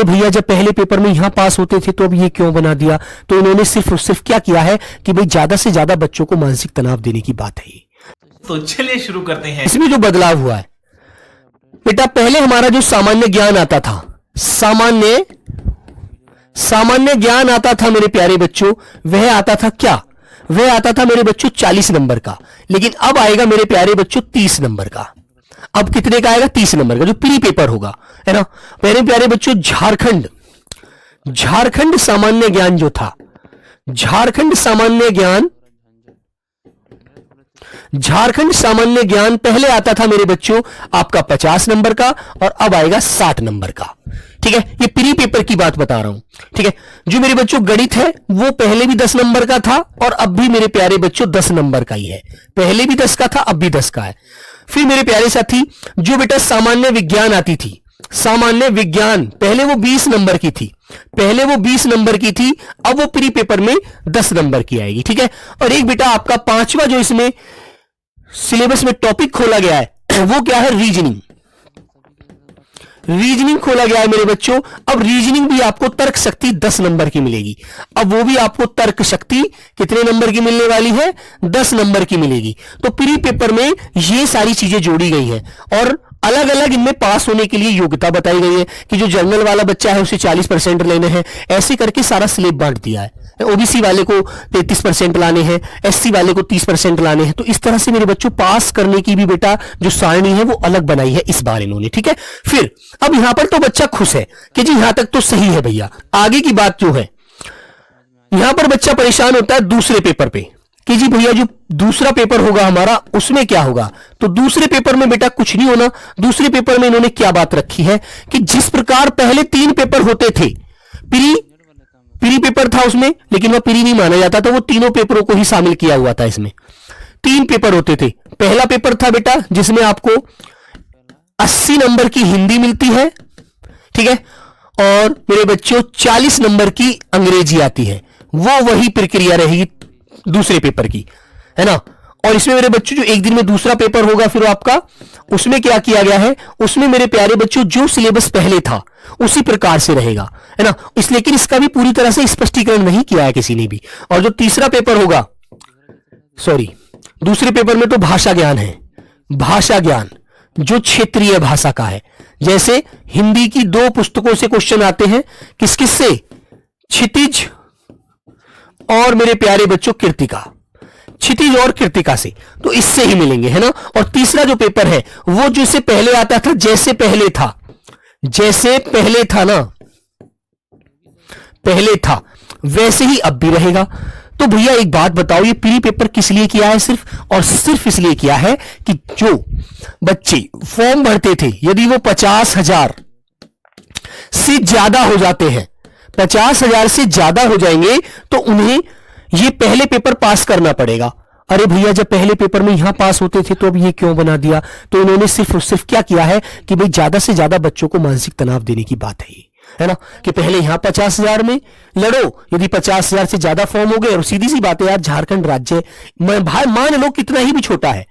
अरे भैया जब पहले पेपर में यहां पास होते थे तो अब ये क्यों बना दिया? तो इन्होंने सिर्फ और सिर्फ क्या किया है कि भाई ज्यादा से ज्यादा बच्चों को मानसिक तनाव देने की बात है ये। तो चलिए शुरू करते हैं। इसमें जो बदलाव हुआ है बेटा, पहले हमारा जो सामान्य ज्ञान आता था, सामान्य ज्ञान आता था मेरे प्यारे बच्चों, वह आता था क्या? वह आता था मेरे बच्चों 40 नंबर का, लेकिन अब आएगा मेरे प्यारे बच्चों 30 नंबर का। अब कितने का आएगा? 30 नंबर का, जो प्री पेपर होगा, है ना मेरे प्यारे बच्चों। झारखंड सामान्य ज्ञान जो था, झारखंड सामान्य ज्ञान पहले आता था मेरे बच्चों आपका 50 नंबर का, और अब आएगा 60 नंबर का। ठीक है, ये प्री पेपर की बात बता रहा हूं। ठीक है, जो मेरे बच्चों गणित है वो पहले भी 10 नंबर का था और अब भी मेरे प्यारे बच्चों 10 नंबर का ही है। पहले भी 10 का था, अब भी 10 का है। फिर मेरे प्यारे साथी, जो बेटा सामान्य विज्ञान आती थी, सामान्य विज्ञान पहले वो 20 नंबर की थी, अब वो प्री पेपर में 10 नंबर की आएगी। ठीक है, और एक बेटा आपका पांचवा जो इसमें सिलेबस में टॉपिक खोला गया है वो क्या है? रीजनिंग खोला गया है मेरे बच्चों। अब रीजनिंग भी आपको तर्क शक्ति 10 नंबर की मिलेगी। अब वो भी आपको तर्क शक्ति कितने नंबर की मिलने वाली है? 10 नंबर की मिलेगी। तो प्री पेपर में ये सारी चीजें जोड़ी गई हैं और अलग अलग इनमें पास होने के लिए योग्यता बताई गई है कि जो जनरल वाला बच्चा है उसे 40% लेने हैं, ऐसे करके सारा स्लेब बांट दिया है। ओबीसी वाले को 33% लाने हैं, एससी वाले को 30% लाने हैं। तो इस तरह से मेरे बच्चों पास करने की भी बेटा जो सारणी है वो अलग बनाई है इस बार इन्होंने। ठीक है, फिर अब यहां पर तो बच्चा खुश है कि जी यहां तक तो सही है भैया। आगे की बात जो है, यहां पर बच्चा परेशान होता है दूसरे पेपर पे कि जी भैया जो दूसरा पेपर होगा हमारा उसमें क्या होगा? तो दूसरे पेपर में बेटा कुछ नहीं होना। दूसरे पेपर में इन्होंने क्या बात रखी है कि जिस प्रकार पहले 3 पेपर होते थे, प्री पेपर था उसमें, लेकिन वह प्री नहीं माना जाता था, वो तीनों पेपरों को ही शामिल किया हुआ था। इसमें 3 पेपर होते थे। पहला पेपर था बेटा जिसमें आपको 80 नंबर की हिंदी मिलती है, ठीक है, और मेरे बच्चों 40 नंबर की अंग्रेजी आती है। वो वही प्रक्रिया रहेगी दूसरे पेपर की, है ना। और इसमें मेरे बच्चों जो एक दिन में दूसरा पेपर होगा फिर आपका, उसमें क्या किया गया है, उसमें मेरे प्यारे बच्चों जो सिलेबस पहले था उसी प्रकार से रहेगा, है ना। लेकिन इसका भी पूरी तरह से स्पष्टीकरण नहीं किया है किसी ने भी। और जो तीसरा पेपर होगा, दूसरे पेपर में तो भाषा ज्ञान है, भाषा ज्ञान जो क्षेत्रीय भाषा का है। जैसे हिंदी की 2 पुस्तकों से क्वेश्चन आते हैं, किस किस से? क्षितिज और मेरे प्यारे बच्चों कीर्तिका, क्षितिज और कीर्तिका से, तो इससे ही मिलेंगे, है ना। और तीसरा जो पेपर है वो जैसे पहले आता था, जैसे पहले था ना, पहले था वैसे ही अब भी रहेगा। तो भैया एक बात बताओ, ये प्री पेपर किस लिए किया है? सिर्फ और सिर्फ इसलिए किया है कि जो बच्चे फॉर्म भरते थे यदि वो 50,000 से ज्यादा हो जाते हैं, 50,000 से ज्यादा हो जाएंगे तो उन्हें ये पहले पेपर पास करना पड़ेगा। अरे भैया जब पहले पेपर में यहां पास होते थे तो अब ये क्यों बना दिया? तो इन्होंने सिर्फ और सिर्फ क्या किया है कि भाई ज्यादा से ज्यादा बच्चों को मानसिक तनाव देने की बात है ये, है ना, कि पहले यहां 50,000 में लड़ो, यदि 50,000 से ज्यादा फॉर्म हो गए, और सीधी सी बात है यार, झारखंड राज्य मान लो कितना ही भी छोटा है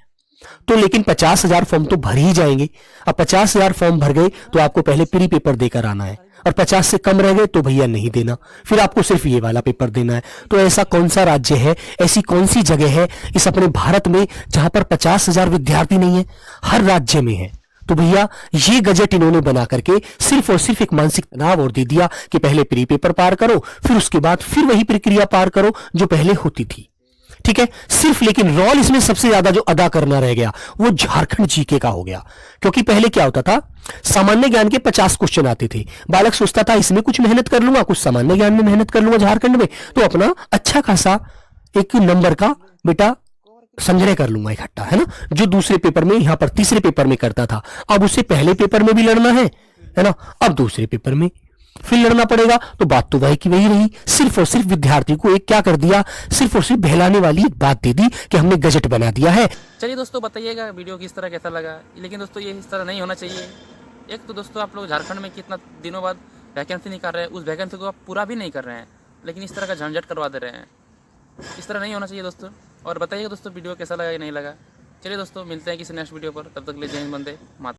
तो लेकिन 50,000 फॉर्म तो भर ही जाएंगे। अब 50,000 फॉर्म भर गए तो आपको पहले प्री पेपर देकर आना है, और 50 से कम रह गए तो भैया नहीं देना, फिर आपको सिर्फ ये वाला पेपर देना है। तो ऐसा कौन सा राज्य है, ऐसी कौन सी जगह है इस अपने भारत में जहां पर 50,000 विद्यार्थी नहीं है? हर राज्य में है। तो भैया ये गजट इन्होंने बना करके सिर्फ और सिर्फ एक मानसिक तनाव और दे दिया कि पहले प्री पेपर पार करो, फिर उसके बाद फिर वही प्रक्रिया पार करो जो पहले होती थी। ठीक है, सिर्फ लेकिन रोल इसमें सबसे ज्यादा जो अदा करना रह गया वो झारखंड जीके का हो गया। क्योंकि पहले क्या होता था, सामान्य ज्ञान के 50 क्वेश्चन आते थे, बालक सोचता था इसमें कुछ मेहनत कर लूंगा, कुछ सामान्य ज्ञान में मेहनत कर लूंगा झारखंड में, तो अपना अच्छा खासा एक नंबर का बेटा संग्रह कर लूंगा इकट्ठा, है ना, जो दूसरे पेपर में यहां पर तीसरे पेपर में करता था। अब उसे पहले पेपर में भी लड़ना है ना, अब दूसरे पेपर में फिर लड़ना पड़ेगा। तो बात तो वही की वही रही, सिर्फ और सिर्फ विद्यार्थी को एक क्या कर दिया, सिर्फ और सिर्फ बहलाने वाली एक बात दे दी कि हमने गजट बना दिया है। चलिए दोस्तों, बताइएगा वीडियो किस तरह कैसा लगा। लेकिन दोस्तों ये इस तरह नहीं होना चाहिए। एक तो दोस्तों आप लोग झारखंड में कितना दिनों बाद वैकेंसी निकाल रहे हैं, उस वैकेंसी को आप पूरा भी नहीं कर रहे हैं, लेकिन इस तरह का झंझट करवा दे रहे हैं। इस तरह नहीं होना चाहिए दोस्तों। और बताइएगा दोस्तों वीडियो कैसा लगा या नहीं लगा। चलिए दोस्तों, मिलते हैं किसी नेक्स्ट वीडियो पर, तब तक ले जय हिंद, वंदे मातरम।